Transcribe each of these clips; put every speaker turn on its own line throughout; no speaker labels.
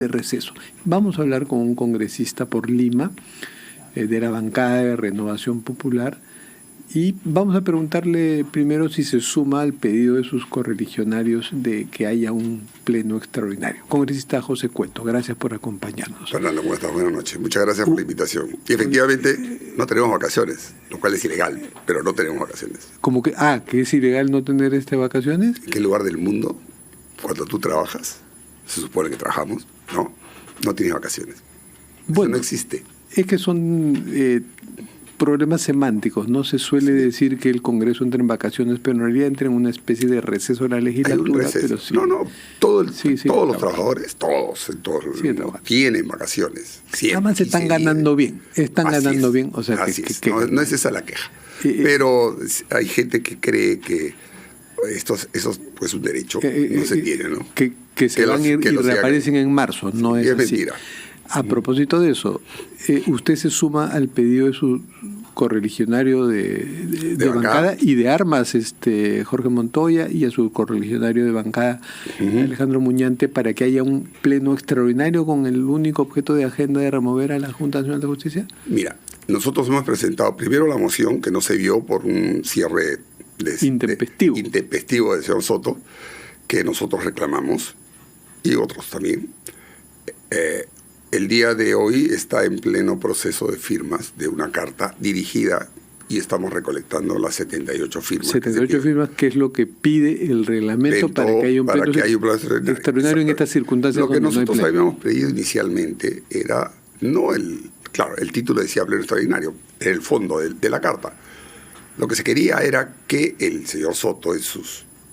de receso. Vamos a hablar con un congresista por Lima, de la bancada de Renovación Popular, y vamos a preguntarle primero si se suma al pedido de sus correligionarios de que haya un pleno extraordinario. Congresista José Cueto, gracias por acompañarnos.
Fernando, ¿cómo estás? Buenas noches. Muchas gracias por la invitación. Y efectivamente no tenemos vacaciones, lo cual es ilegal, pero no tenemos vacaciones.
¿Cómo que? ¿Que es ilegal no tener vacaciones?
¿En qué lugar del mundo, cuando tú trabajas, se supone que trabajamos, no tienes vacaciones? Bueno, eso no existe.
Es que son problemas semánticos, ¿no? Se suele decir que el Congreso entra en vacaciones, pero en realidad entra en una especie de receso de la legislatura.
Hay un receso.
Pero sí.
Todos los trabajadores, todos tienen vacaciones. Siempre,
además están ganando bien, bien. O sea,
no es esa la queja. Pero hay gente que cree que eso pues un derecho no se tiene, ¿no?
Que se van y reaparecen en marzo, no es así.
Mentira.
A propósito de eso, usted se suma al pedido de su correligionario de bancada y de armas, Jorge Montoya, y a su correligionario de bancada, Alejandro Muñante, para que haya un pleno extraordinario con el único objeto de agenda de remover a la Junta Nacional de Justicia.
Mira, nosotros hemos presentado primero la moción que no se vio por un cierre intempestivo del señor Soto, que nosotros reclamamos, y otros también. El día de hoy está en pleno proceso de firmas de una carta dirigida y estamos recolectando las 78 firmas.
78 firmas, que es lo que pide el reglamento para que haya un pleno extraordinario en estas circunstancias.
Lo que nosotros habíamos pedido inicialmente era, el título decía pleno extraordinario, era el fondo de la carta. Lo que se quería era que el señor Soto, en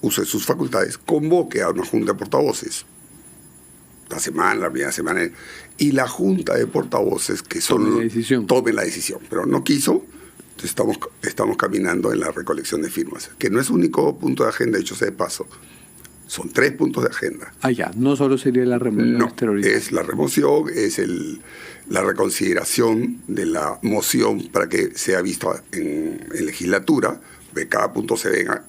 uso de sus facultades, convoque a una junta de portavoces. La primera semana, y la junta de portavoces que tomen la decisión, pero no quiso. Entonces estamos caminando en la recolección de firmas, que no es único punto de agenda, dicho sea de paso, son 3 puntos de agenda.
No solo sería la remoción extraordinaria.
Es la remoción, es la reconsideración de la moción para que sea vista en legislatura, que cada punto se venga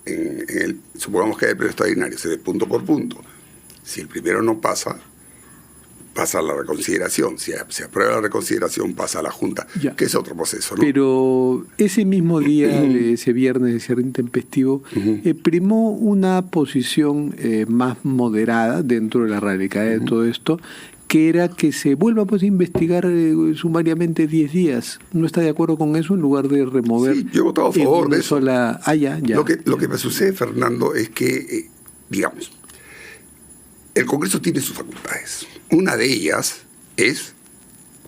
supongamos que hay el pleno extraordinario, se ve punto por punto. Si el primero no pasa a la reconsideración. Si se aprueba la reconsideración, pasa a la Junta, que es otro proceso, ¿no?
Pero ese mismo día, de ese viernes de cierre intempestivo, primó una posición más moderada dentro de la radicalidad de todo esto, que era que se vuelva a investigar sumariamente 10 días. ¿No está de acuerdo con eso en lugar de remover?
Sí, yo he votado a favor de eso.
Ya.
Lo que me sucede, Fernando, es que, el Congreso tiene sus facultades. Una de ellas es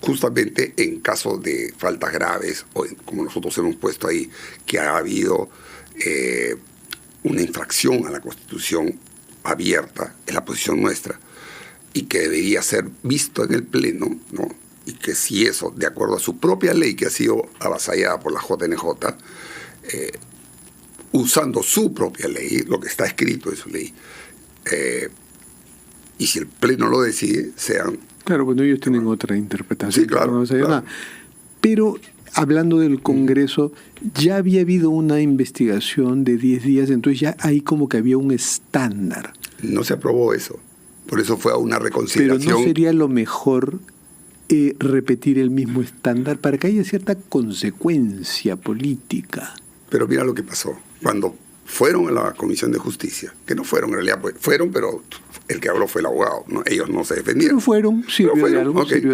justamente en caso de faltas graves, o como nosotros hemos puesto ahí, que ha habido una infracción a la Constitución abierta, es la posición nuestra, y que debería ser visto en el Pleno, ¿no? Y que si eso, de acuerdo a su propia ley, que ha sido avasallada por la JNJ, usando su propia ley, lo que está escrito en su ley, y si el Pleno lo decide, sean...
Claro, bueno, ellos tienen otra interpretación.
Sí, claro.
Nada. Pero, hablando del Congreso, ya había habido una investigación de 10 días, entonces ya ahí como que había un estándar.
No se aprobó eso. Por eso fue a una reconsideración.
Pero ¿no sería lo mejor repetir el mismo estándar para que haya cierta consecuencia política?
Pero mira lo que pasó. Cuando fueron a la Comisión de Justicia, que no fueron en realidad, pues fueron, pero el que habló fue el abogado, ¿no? Ellos no se defendieron.
Pero sirvió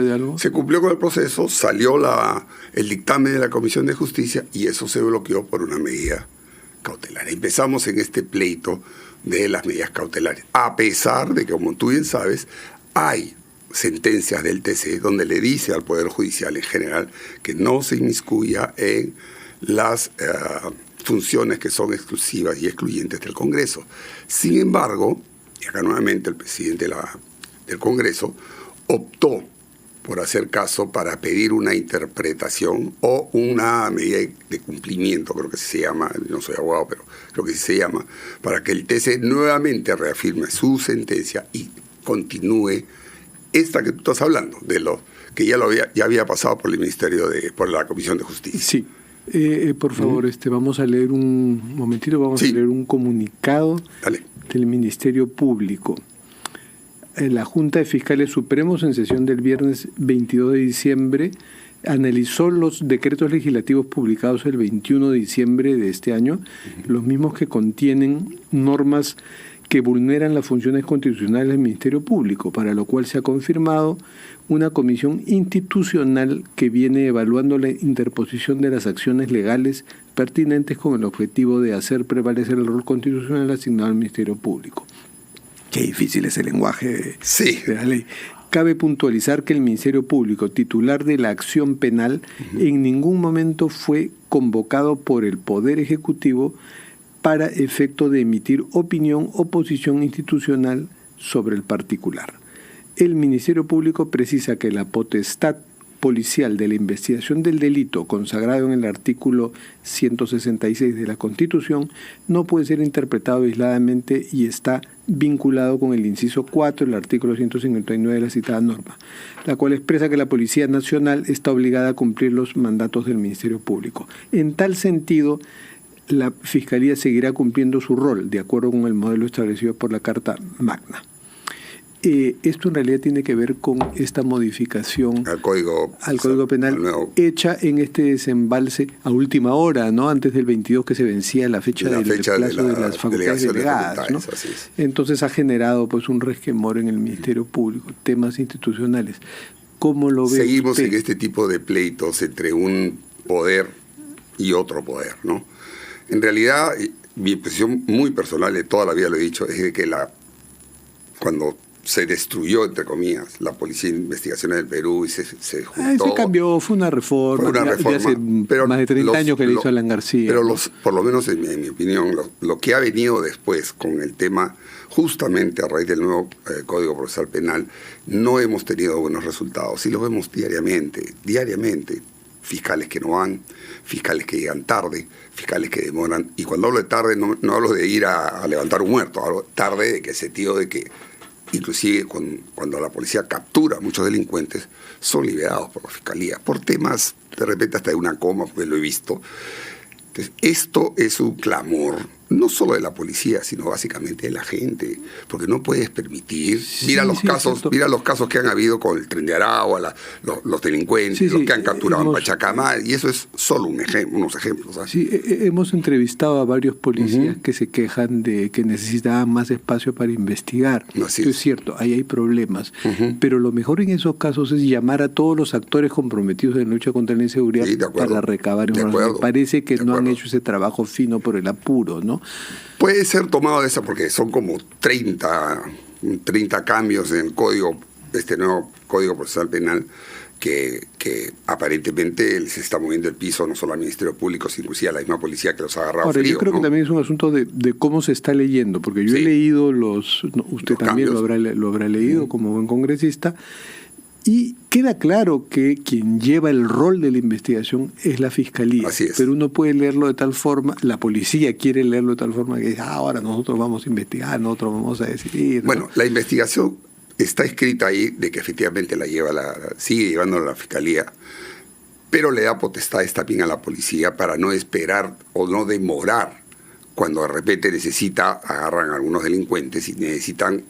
de algo.
Se cumplió con el proceso, salió el dictamen de la Comisión de Justicia y eso se bloqueó por una medida cautelar. Empezamos en este pleito de las medidas cautelares, a pesar de que, como tú bien sabes, hay sentencias del TC donde le dice al Poder Judicial en general que no se inmiscuya en las funciones que son exclusivas y excluyentes del Congreso. Sin embargo, y acá nuevamente el presidente del Congreso optó por hacer caso para pedir una interpretación o una medida de cumplimiento, creo que se llama, no soy abogado, pero creo que sí se llama, para que el TC nuevamente reafirme su sentencia y continúe esta que tú estás hablando, de lo que ya había pasado por el Ministerio por la Comisión de Justicia.
Sí. Por favor, vamos a leer un momentito, a leer un comunicado del Ministerio Público. la Junta de Fiscales Supremos en sesión del viernes 22 de diciembre analizó los decretos legislativos publicados el 21 de diciembre de este año, los mismos que contienen normas que vulneran las funciones constitucionales del Ministerio Público, para lo cual se ha confirmado una comisión institucional que viene evaluando la interposición de las acciones legales pertinentes con el objetivo de hacer prevalecer el rol constitucional asignado al Ministerio Público. Qué difícil es el lenguaje de la ley. Cabe puntualizar que el Ministerio Público, titular de la acción penal, en ningún momento fue convocado por el Poder Ejecutivo para efecto de emitir opinión o posición institucional sobre el particular. El Ministerio Público precisa que la potestad policial de la investigación del delito consagrado en el artículo 166 de la Constitución no puede ser interpretado aisladamente y está vinculado con el inciso 4 del artículo 159 de la citada norma, la cual expresa que la Policía Nacional está obligada a cumplir los mandatos del Ministerio Público. En tal sentido, la Fiscalía seguirá cumpliendo su rol de acuerdo con el modelo establecido por la Carta Magna. Esto en realidad tiene que ver con esta modificación al Código Penal hecha en este desembalse a última hora, ¿no? Antes del 22 que se vencía la fecha del plazo de las facultades delegadas, ¿no? Entonces ha generado pues un resquemor en el Ministerio Público, temas institucionales. ¿Cómo lo ve
Seguimos
usted?
En este tipo de pleitos entre un poder y otro poder, ¿no? En realidad, mi impresión muy personal, de toda la vida lo he dicho, es de que cuando se destruyó, entre comillas, la Policía de Investigaciones del Perú y se juntó.
Se cambió, fue una reforma.
Fue una reforma.
Hace más de 30 años que le hizo Alan García.
Pero por lo menos en mi opinión, lo que ha venido después con el tema, justamente a raíz del nuevo Código Procesal Penal, no hemos tenido buenos resultados. Y lo vemos diariamente. Fiscales que no van, fiscales que llegan tarde, fiscales que demoran. Y cuando hablo de tarde, no hablo de ir a levantar un muerto, hablo tarde de que ese tío de que inclusive cuando la policía captura a muchos delincuentes, son liberados por la fiscalía, por temas, de repente hasta de una coma, porque lo he visto. Entonces, esto es un clamor, no solo de la policía, sino básicamente de la gente, porque no puedes permitir, mira los casos que han habido con el Tren de Aragua, los delincuentes, los que han capturado en Pachacamac, y eso es solo unos ejemplos, ¿sabes?
Sí, hemos entrevistado a varios policías que se quejan de que necesitaban más espacio para investigar. Esto es cierto, ahí hay problemas, pero lo mejor en esos casos es llamar a todos los actores comprometidos en la lucha contra la inseguridad para recabar información. Parece que no han hecho ese trabajo fino por el apuro, ¿no?
Puede ser tomado de esa porque son como 30 cambios en el código, este nuevo Código Procesal Penal, que aparentemente se está moviendo el piso no solo al Ministerio Público, sino inclusive a la misma policía que los ha agarrado frío.
Yo creo que también es un asunto de cómo se está leyendo, porque yo he leído usted también lo habrá leído como buen congresista, y queda claro que quien lleva el rol de la investigación es la Fiscalía.
Así es.
Pero uno puede leerlo de tal forma, la policía quiere leerlo de tal forma que dice, ahora nosotros vamos a investigar, nosotros vamos a decidir, ¿no?
Bueno, la investigación está escrita ahí de que efectivamente sigue llevando la Fiscalía, pero le da potestades también a la policía para no esperar o no demorar cuando de repente agarran a algunos delincuentes y necesitan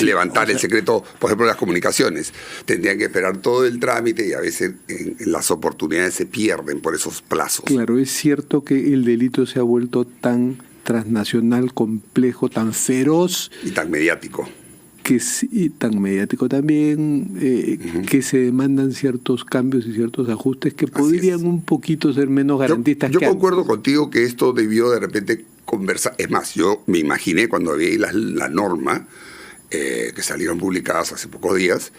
levantar el secreto, por ejemplo, las comunicaciones. Tendrían que esperar todo el trámite y a veces las oportunidades se pierden por esos plazos.
Claro, es cierto que el delito se ha vuelto tan transnacional, complejo, tan feroz.
Y tan mediático.
Y tan mediático también, que se demandan ciertos cambios y ciertos ajustes que podrían un poquito ser menos garantistas.
Yo concuerdo contigo que esto debió de repente conversar. Es más, yo me imaginé cuando vi la norma, que salieron publicadas hace pocos días,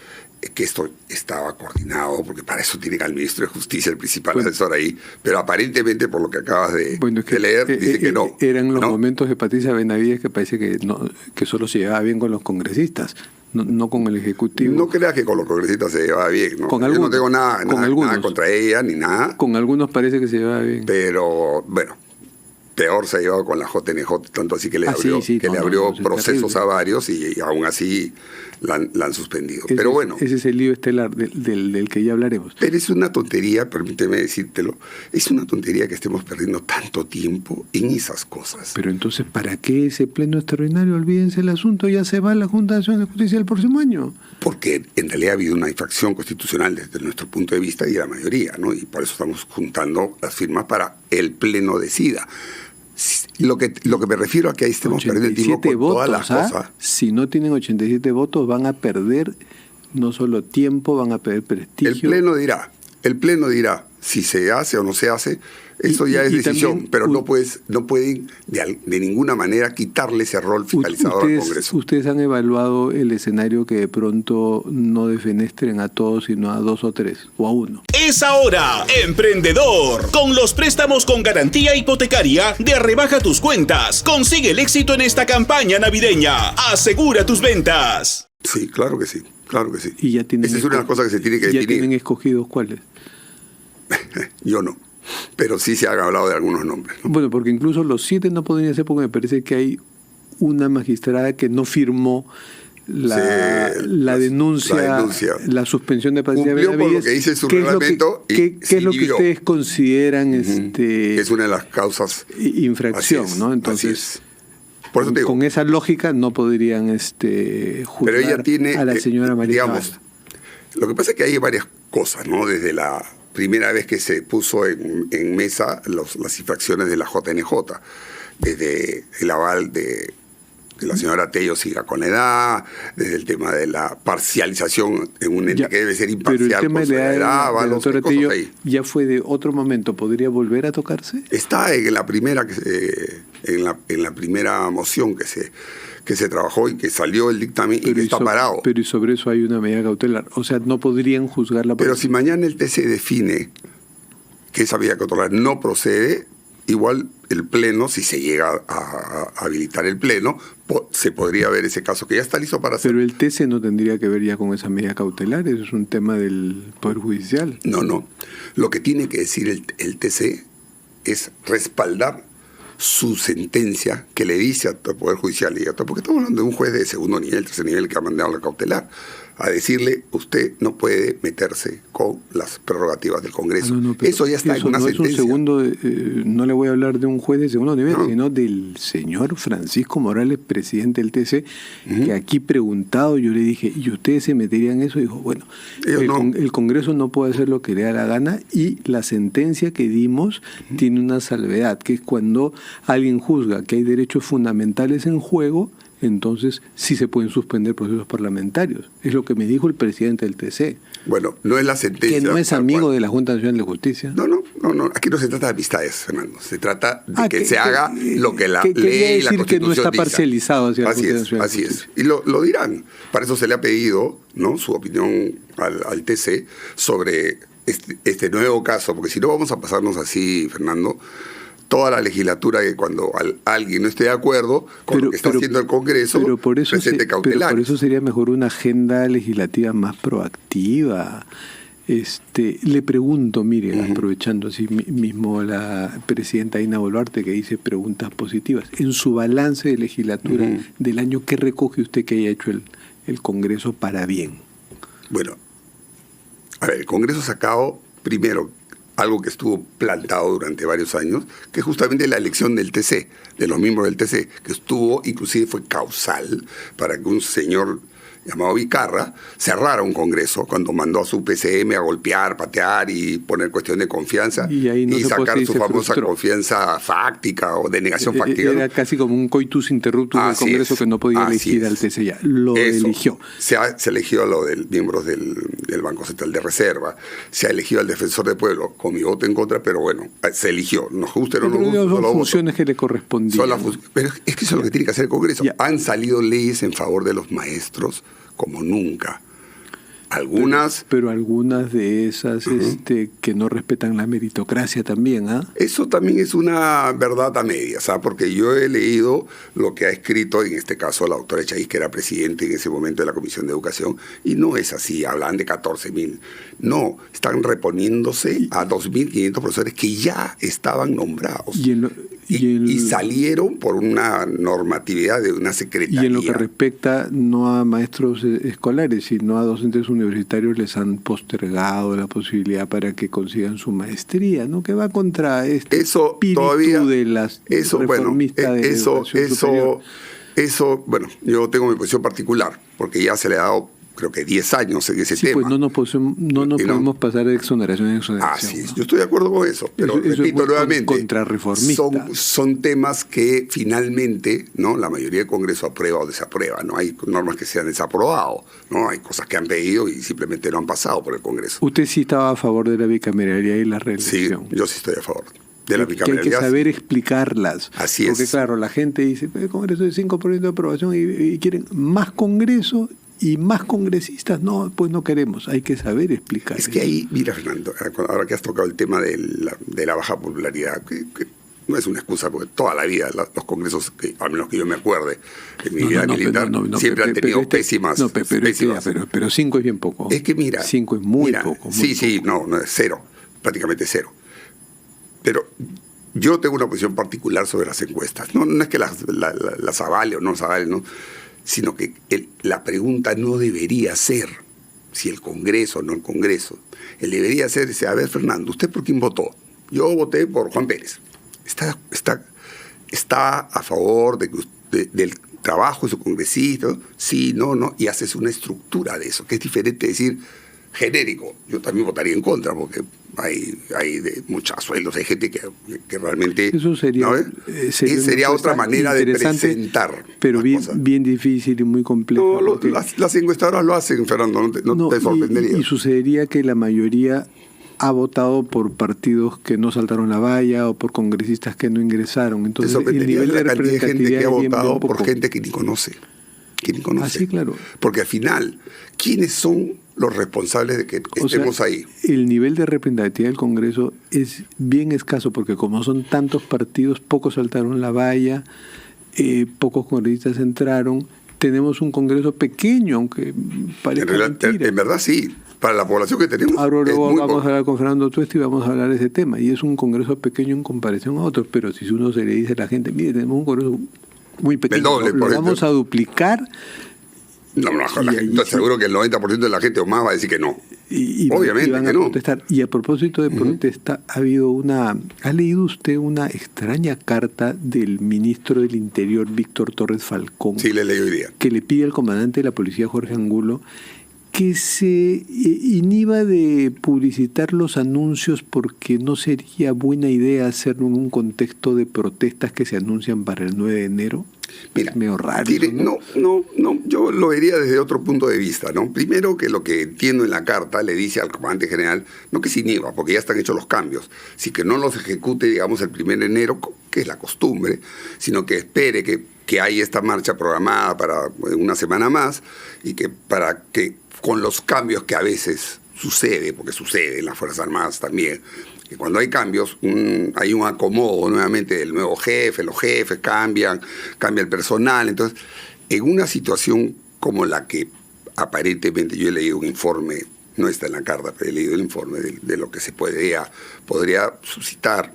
que esto estaba coordinado, porque para eso tiene al ministro de Justicia, el principal asesor ahí, pero aparentemente, por lo que acabas de leer, dice que no.
Eran los momentos de Patricia Benavides que parece que solo se llevaba bien con los congresistas, no con el Ejecutivo.
No creas que con los congresistas se llevaba bien, ¿no? Yo no tengo nada contra ella, ni nada.
Con algunos parece que se llevaba bien.
Pero, bueno, peor se ha llevado con la JNJ, tanto así que le abrió procesos a varios y aún así la han suspendido. Pero bueno.
Ese es el lío estelar del que ya hablaremos.
Pero es una tontería, permíteme decírtelo, es una tontería que estemos perdiendo tanto tiempo en esas cosas.
Pero entonces, ¿para qué ese pleno extraordinario? Olvídense el asunto, ya se va a la Junta Nacional de Justicia el próximo año.
Porque en realidad ha habido una infracción constitucional desde nuestro punto de vista y de la mayoría, ¿no? Y por eso estamos juntando las firmas para el pleno decida. Lo que me refiero a que ahí estemos perdiendo el tiempo con todas las cosas.
Si no tienen 87 votos, van a perder no solo tiempo, van a perder prestigio.
El Pleno dirá si se hace o no se hace. Eso ya es decisión, también, pero no pueden de ninguna manera quitarle ese rol fiscalizador al Congreso.
¿Ustedes han evaluado el escenario que de pronto no defenestren a todos, sino a 2 o 3 o a 1?
Es ahora, emprendedor. Con los préstamos con garantía hipotecaria de Rebaja Tus Cuentas. Consigue el éxito en esta campaña navideña. Asegura tus ventas.
Sí, claro que sí. Claro que sí.
Y ya tienen
esa es una cosa que se tiene que definir.
¿Ya tienen escogidos cuáles?
Yo no. Pero sí se han hablado de algunos nombres, ¿no?
Bueno, porque incluso los 7 no podrían ser, porque me parece que hay una magistrada que no firmó la denuncia, la suspensión de Patricia Benavides.
Cumplió por lo que dice su reglamento
¿Qué es lo que ustedes consideran
que es una de las causas?
Infracción, ¿no? Entonces, por eso te digo, con esa lógica no podrían juzgar
pero ella tiene,
a la señora María.
Lo que pasa es que hay varias cosas, ¿no? Desde la primera vez que se puso en mesa las infracciones de la JNJ, desde el aval de la señora Tello siga con la edad, desde el tema de la parcialización en un ente que debe ser imparcial.
Pero el tema de la doctora Tello ya fue de otro momento, ¿podría volver a tocarse?
Está en la primera en la primera moción que se trabajó y que salió el dictamen y que está parado.
Pero y sobre eso hay una medida cautelar. O sea, no podrían juzgarla.
Pero si mañana el TC define que esa medida cautelar no procede, igual el Pleno, si se llega a habilitar el Pleno, se podría ver ese caso que ya está listo para hacer.
Pero el TC no tendría que ver ya con esa medida cautelar, eso es un tema del Poder Judicial.
No. Lo que tiene que decir el TC es respaldar su sentencia que le dice al Poder Judicial, porque estamos hablando de un juez de segundo nivel, tercer nivel, que ha mandado la cautelar, a decirle, usted no puede meterse con las prerrogativas del Congreso. Eso ya está en una sentencia.
Es un segundo, no le voy a hablar de un juez de segundo nivel, sino del señor Francisco Morales, presidente del TC, que aquí preguntado, yo le dije, ¿y ustedes se meterían en eso? Y dijo, bueno, el Congreso no puede hacer lo que le da la gana, y la sentencia que dimos tiene una salvedad, que es cuando alguien juzga que hay derechos fundamentales en juego, entonces sí se pueden suspender procesos parlamentarios. Es lo que me dijo el presidente del TC.
Bueno, no es la sentencia.
Que no es amigo de la Junta Nacional de Justicia.
No. Aquí no se trata de amistades, Fernando. Se trata de que se haga lo que la ley y la Constitución
que no está
diga.
Parcializado hacia la Junta Nacional de
Justicia.
Justicia.
Y lo dirán. Para eso se le ha pedido, ¿no?, su opinión al TC sobre este nuevo caso. Porque si no vamos a pasarnos así, Fernando, toda la legislatura, que cuando alguien no esté de acuerdo con lo que está haciendo el Congreso, presente cautelares.
Pero por eso sería mejor una agenda legislativa más proactiva. Le pregunto, mire, aprovechando así mismo la presidenta Ina Boluarte, que dice preguntas positivas, en su balance de legislatura del año, ¿qué recoge usted que haya hecho el Congreso para bien?
Bueno, a ver, el Congreso ha sacado primero algo que estuvo plantado durante varios años, que es justamente la elección del TC, de los miembros del TC, que estuvo, inclusive fue causal para que un señor llamado Vicarra cerrara un Congreso cuando mandó a su PCM a golpear, patear y poner cuestión de confianza y sacar su famosa confianza fáctica o denegación fáctica.
Era casi como un coitus interruptus del Congreso que no podía elegir al TC ya. Lo eligió.
Se elegió lo de miembros del Banco Central de Reserva, se ha elegido al Defensor del Pueblo, con mi voto en contra, pero bueno, se eligió. Nos guste o no nos guste.
Son funciones que le correspondían.
Pero es que eso es lo que tiene que hacer el Congreso. Han salido leyes en favor de los maestros como nunca. Algunas...
Pero algunas de esas que no respetan la meritocracia también, ¿ah?
Eso también es una verdad a medias, ¿ah? Porque yo he leído lo que ha escrito, en este caso, la doctora Echaíz, que era presidente en ese momento de la Comisión de Educación, y no es así, hablan de 14.000. No, están reponiéndose a 2.500 profesores que ya estaban nombrados. Y salieron por una normatividad de una secretaría.
Y en lo que respecta no a maestros escolares, sino a docentes universitarios, les han postergado la posibilidad para que consigan su maestría, ¿no? Que va contra este espíritu de las reformistas de educación superior.
Eso, bueno, yo tengo mi posición particular, porque ya se le ha dado, creo que 10 años en ese tema.
Pues no nos podemos pasar de exoneración en exoneración.
Así es, yo estoy de acuerdo con eso, pero repito
es
nuevamente,
contrarreformista.
Son temas que finalmente, ¿no?, la mayoría del Congreso aprueba o desaprueba. No hay normas que se han desaprobado, ¿no? Hay cosas que han pedido y simplemente no han pasado por el Congreso.
¿Usted sí estaba a favor de la bicameralidad y la reelección?
Sí, yo sí estoy a favor de la
que hay que saber explicarlas.
Así
Porque claro, la gente dice, el Congreso de 5% de aprobación y quieren más Congreso y más congresistas. No, pues no queremos. Hay que saber explicar.
Es que ahí, mira, Fernando, ahora que has tocado el tema de la baja popularidad, que no es una excusa, porque toda la vida los congresos, al menos que yo me acuerde, en mi vida militar, siempre han tenido pésimas.
Pero 5 es bien poco.
Es que mira.
5 es muy poco.
No es cero, prácticamente cero. Pero yo tengo una posición particular sobre las encuestas. No es que las avale o no las avale, ¿no?, sino que la pregunta no debería ser si el Congreso o no el Congreso. Él debería ser, a ver, Fernando, ¿usted por quién votó? Yo voté por Juan Pérez. ¿Está a favor del trabajo de su congresista? Sí, no, y haces una estructura de eso, que es diferente de decir genérico. Yo también votaría en contra, porque hay de muchos sueldos, hay gente que realmente...
Eso sería,
¿no? Sería otra manera de presentar.
Pero bien difícil y muy complejo.
No, las encuestadoras lo hacen, Fernando, no te sorprendería.
Y sucedería que la mayoría ha votado por partidos que no saltaron la valla o por congresistas que no ingresaron. Entonces, el nivel de representatividad
gente que ha votado
por
gente que ni conoce.
Así, claro.
Porque al final, ¿quiénes son los responsables de que estemos ahí?
El nivel de representatividad del Congreso es bien escaso, porque como son tantos partidos, pocos saltaron la valla, pocos congresistas entraron. Tenemos un Congreso pequeño, aunque parezca mentira.
En verdad sí, para la población que tenemos.
Ahora luego vamos a hablar con Fernando Tuesti y vamos a hablar de ese tema. Y es un Congreso pequeño en comparación a otros, pero si uno se le dice a la gente, mire, tenemos un Congreso muy pequeño,
doble,
lo vamos a duplicar.
Estoy seguro que el 90% de la gente o más va a decir que no. Obviamente
van
que
a
no.
protestar. Y a propósito de protesta, ha leído usted una extraña carta del ministro del Interior, Víctor Torres Falcón?
Sí, le leí hoy día.
Que le pide al comandante de la policía, Jorge Angulo, que se inhiba de publicitar los anuncios, porque no sería buena idea hacerlo en un contexto de protestas que se anuncian para el 9 de enero.
Mira,
es medio raro.
No, yo lo vería desde otro punto de vista, ¿no? Primero, que lo que entiendo en la carta le dice al comandante general, no que se inhiba, porque ya están hechos los cambios, sí que no los ejecute, digamos, el 1 de enero, que es la costumbre, sino que espere que hay esta marcha programada para una semana más, y que para que con los cambios que a veces sucede, porque sucede en las Fuerzas Armadas también, que cuando hay cambios, hay un acomodo nuevamente del nuevo jefe, los jefes cambia el personal. Entonces, en una situación como la que aparentemente yo he leído un informe, no está en la carta, pero he leído el informe de lo que se podría suscitar,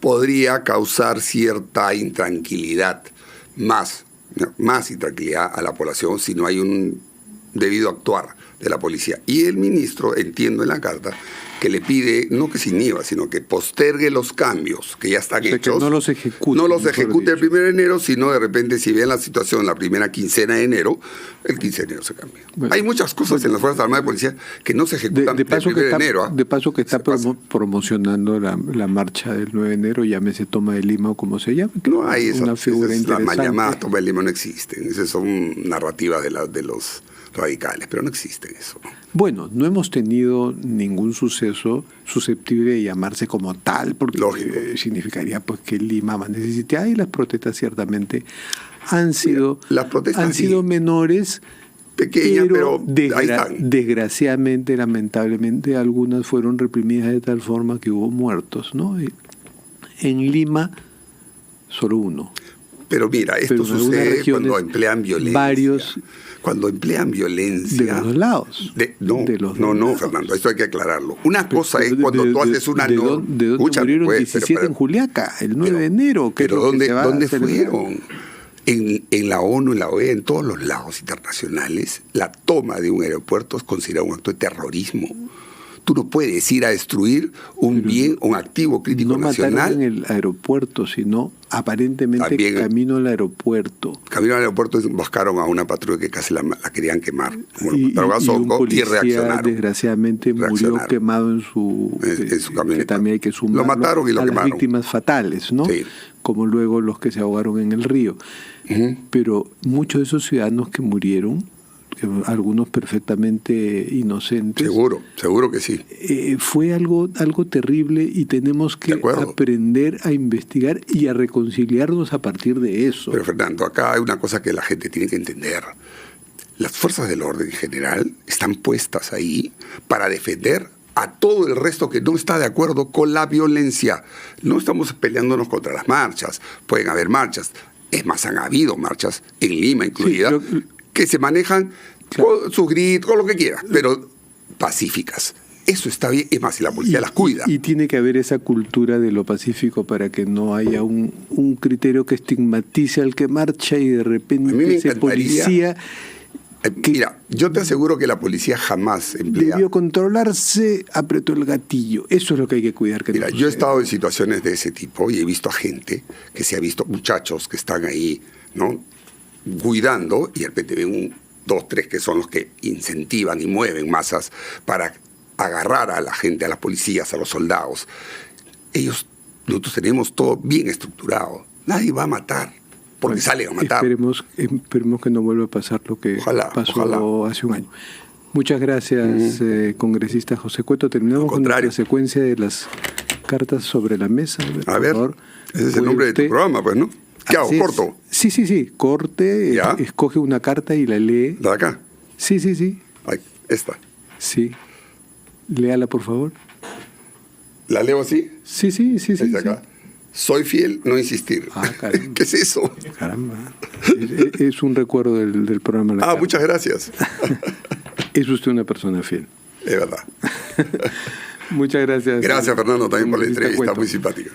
podría causar cierta intranquilidad, más intranquilidad a la población si no hay un debido actuar de la policía. Y el ministro, entiendo en la carta, que le pide, no que se inhiba, sino que postergue los cambios que ya están hechos.
Que no los ejecute.
No los ejecute el 1 de enero, sino de repente, si ven la situación la primera quincena de enero, el 15 de enero se cambia. Bueno, hay muchas cosas en las Fuerzas Armadas de Policía que no se ejecutan el 1 de enero.
De paso que está promocionando la marcha del 9 de enero, llámese Toma de Lima o como se llama.
No hay
una figura interesante.
Las mal llamadas Toma de Lima no existen. Esas son narrativas de los radicales, pero no existe eso.
Bueno, no hemos tenido ningún suceso susceptible de llamarse como tal, porque significaría pues que Lima más necesita, y las protestas ciertamente han sido menores,
pequeñas, pero ahí están.
Desgraciadamente, lamentablemente, algunas fueron reprimidas de tal forma que hubo muertos, ¿no? En Lima, solo uno.
Pero mira, esto
Pero en algunas
sucede
regiones,
cuando emplean violencia.
varios
Cuando emplean violencia.
de los dos lados.
No, Fernando, esto hay que aclararlo. Una cosa es cuando tú haces una norma.
¿De dónde murieron 17 en Juliaca, el 9 de enero?
Pero ¿dónde fueron? En la ONU, en la OEA, en todos los lados internacionales, la toma de un aeropuerto es considerada un acto de terrorismo. Tú no puedes ir a destruir un bien, un activo crítico nacional.
No mataron en el aeropuerto, sino aparentemente también, camino al aeropuerto.
Camino al aeropuerto buscaron a una patrulla que casi la querían quemar. Como lo mataron a Songo,
un policía,
y reaccionaron.
Desgraciadamente murió quemado en su camioneta. Que también hay que sumarlo
lo mataron y lo
a
quemaron.
Las víctimas fatales, ¿no?
Sí.
Como luego los que se ahogaron en el río. Pero muchos de esos ciudadanos que murieron, algunos perfectamente inocentes.
Seguro que sí.
Fue algo terrible y tenemos que aprender a investigar y a reconciliarnos a partir de eso.
Pero Fernando, acá hay una cosa que la gente tiene que entender. Las fuerzas del orden en general están puestas ahí para defender a todo el resto que no está de acuerdo con la violencia. No estamos peleándonos contra las marchas. Pueden haber marchas. Es más, han habido marchas, en Lima incluida, que se manejan con sus gritos, con lo que quieran, pero pacíficas. Eso está bien, es más, si la policía las cuida.
Y tiene que haber esa cultura de lo pacífico para que no haya un criterio que estigmatice al que marcha y de repente ese policía...
Mira, yo te aseguro que la policía jamás emplea...
Debió controlarse, apretó el gatillo. Eso es lo que hay que cuidar.
Mira, yo he estado en situaciones de ese tipo y he visto a gente que se ha visto, muchachos que están ahí, ¿no?, cuidando, y de repente ven 2, 3 que son los que incentivan y mueven masas para agarrar a la gente, a las policías, a los soldados. Nosotros tenemos todo bien estructurado. Nadie va a matar porque sale a matar.
Esperemos que no vuelva a pasar lo que pasó hace un año. Muchas gracias, congresista José Cueto. Terminamos con la secuencia de las cartas sobre la mesa.
A ver, ese es el nombre de tu programa, pues, ¿no? ¿Qué hago? ¿Corto?
Sí. Corte, escoge una carta y la lee.
¿La de acá?
Sí.
Ay, esta.
Sí. Léala, por favor.
¿La leo así?
Sí.
Acá. Soy fiel, no insistir. ¿Qué es eso?
Caramba. Es un recuerdo del programa.
Muchas gracias.
Es usted una persona fiel.
Es verdad.
Muchas gracias.
Gracias, Fernando, también por la entrevista. Muy simpática.